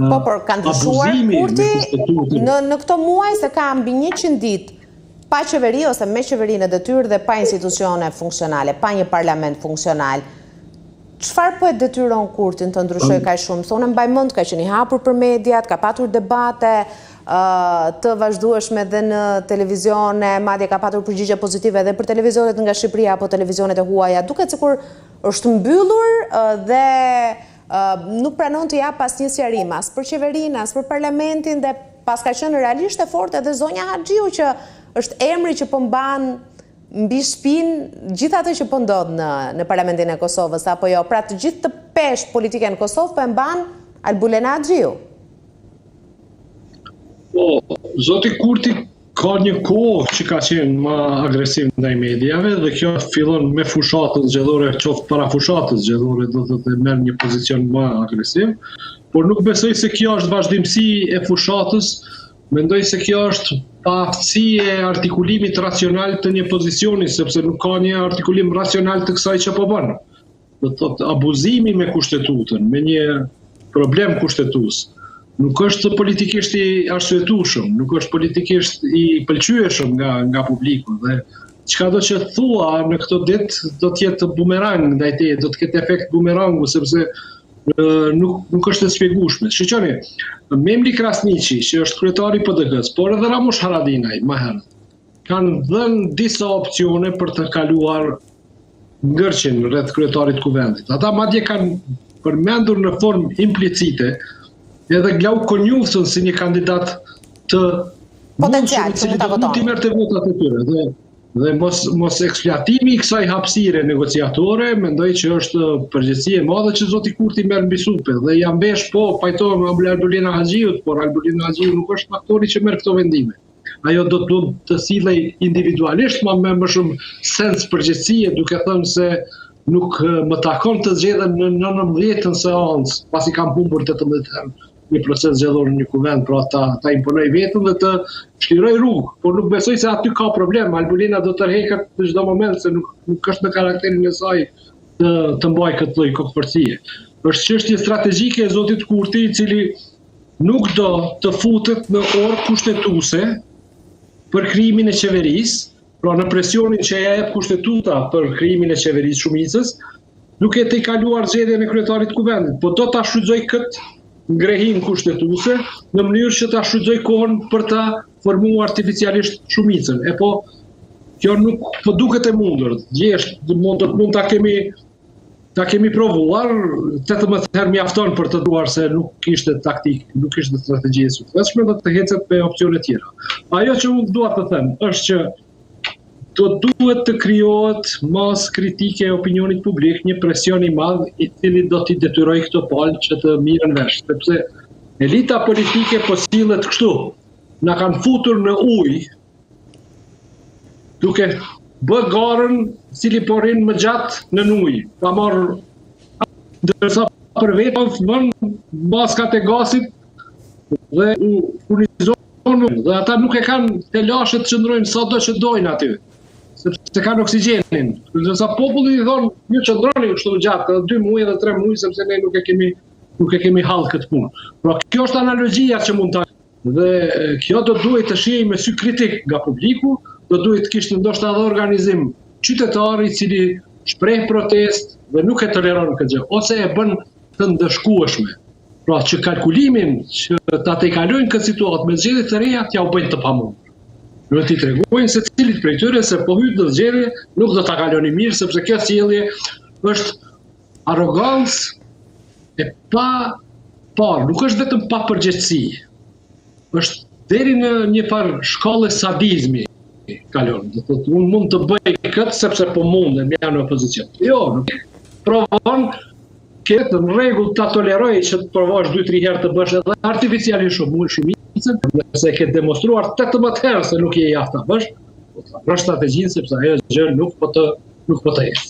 Po, por kanë ndryshuar kurti në këto muaj se ka mbi 100 ditë pa qeveri ose me qeveri në detyrë dhe pa institucione funksionale, pa një parlament funksional. Çfarë po e detyron kurtin të ndryshojë kaq shumë? Se unë mbaj mend ka qenë i hapur për mediat, ka patur debate të vazhdueshme dhe në televizione, madje ka patur përgjigje pozitive edhe për televizionet nga Shqipëria apo televizionet e huaja. Duket sikur është mbyllur dhe nuk pranon të jap asnjë sqarim as për qeverinë, as për parlamentin dhe pas ka qenë realisht e fortë edhe zonja Haxhiu që është emri që po mban mbi shpinë gjithë atë që po ndodh në Parlamentin e Kosovës apo jo. Pra të gjithë të peshë politike në Kosovë po e mban Albulena Haxhiu. Po, zoti Kurti ka një kohë që ka qenë më agresiv ndaj mediave dhe kjo fillon me fushatën zgjedhore, qoftë para fushatës zgjedhore do të merr një pozicion më agresiv, por nuk besoj se kjo është vazhdimsi e fushatës, mendoj se kjo është paaftësi e artikulimit racional të një pozicioni, sepse nuk ka një artikulim racional të kësaj që po bën. Do të thotë abuzimi me kushtetutën, me një problem kushtetues. Nuk është politikisht i arsyetueshëm, nuk është politikisht i pëlqyeshëm nga publiku dhe çka do që thua në këtë ditë do të jetë bumerang ndaj teje, do të ketë efekt bumerangu sepse nuk është e shpjegueshme. Shqyqoni, Memli Krasniqi, që është kryetari i PD-s, por edhe Ramush Haradinaj më herët, kanë dhënë disa opsione për të kaluar ngërçin rreth kryetarit kuvendit. Ata madje kanë përmendur në formë implicite edhe Glauk Konjufsën si një kandidat të potencial që mund ta votojë. Të votat e tyre. Dhe mos eksploatimi i kësaj hapësire negociatore, mendoj që është përgjegjësi e madhe që zoti Kurti merr mbi supe dhe jam vesh po pajtohem Albulena Haxhiut, por Albulena Haxhiu nuk është faktori që merr këto vendime. Ajo do të sillej individualisht më shumë sens përgjegjësie, duke thënë se nuk më takon të zgjedhem në 19 seancë, pasi kam humbur 18 herë një proces zgjedhor në një kuvend, pra ta imponoj vetëm dhe të shliroj rrugë, por nuk besoj se aty ka problem. Albulena do të rreheket në çdo moment se nuk është në karakterin e saj të mbajë këtë lloj kokëforcie. Është çështje strategjike e zotit Kurti, i cili nuk do të futet në orë kushtetuese për krijimin e qeverisë, pra në presionin që ja jep kushtetuta për krijimin e qeverisë shumicës, duke të i kaluar zgjedhjen e kryetarit kuvendit, po do ta shfrytëzoj këtë ngrehim kushtetuese në mënyrë që ta shfrytëzoj kohën për ta formuar artificialisht shumicën. E po kjo nuk po duket e mundur. Mund ta kemi provuar, 18 herë mjafton për të duar se nuk ishte taktik, nuk ishte strategji e suksesshme dhe të hecet me opsione tjera. Ajo që unë dua të them është që duhet të krijohet mas kritike e opinionit publik, një presion i madh i cili do t'i detyroj këto palë që të mirën vesh, sepse elita politike po sillet kështu, na kanë futur në ujë, duke bë garën cili po rrin më gjatë në ujë, ka marrë ndërsa për vetë vën maskat e gasit dhe u furnizon dhe ata nuk e kanë telashet që ndrojnë sado që dojnë aty. Sepse kanë oksigjenin. Ndërsa populli i thonë, ju qëndroni kështu gjatë, edhe 2 muaj edhe 3 muaj, sepse ne nuk e kemi hall këtë punë. Pra kjo është analogjia që mund ta. Dhe kjo do duhet të shihej me sy kritik nga publiku, do duhet të kishte ndoshta edhe organizim qytetar i cili shpreh protest dhe nuk e toleron këtë gjë, ose e bën të ndëshkueshme. Pra që kalkulimin që ta tejkalojnë këtë situatë me zgjedhje të reja, t'ja u bëjnë të pamundur. Duhet t'i tregojnë se cilit prej tyre se po hyjnë në zgjedhje nuk do ta kaloni mirë, sepse kjo sjellje është arrogancë e nuk është vetëm pa përgjegjësi. Është deri në një farë shkallë sadizmi kalon. Do thotë unë mund të bëj këtë sepse po mundem, jam në opozicion. Jo, nuk provon këtë në rregull ta toleroj që të provosh 2-3 herë të bësh edhe artificialisht shumicën, nëse ke demonstruar 18 herë se nuk je i aftë ta bësh, është strategjinë sepse ajo gjë nuk po të ecë.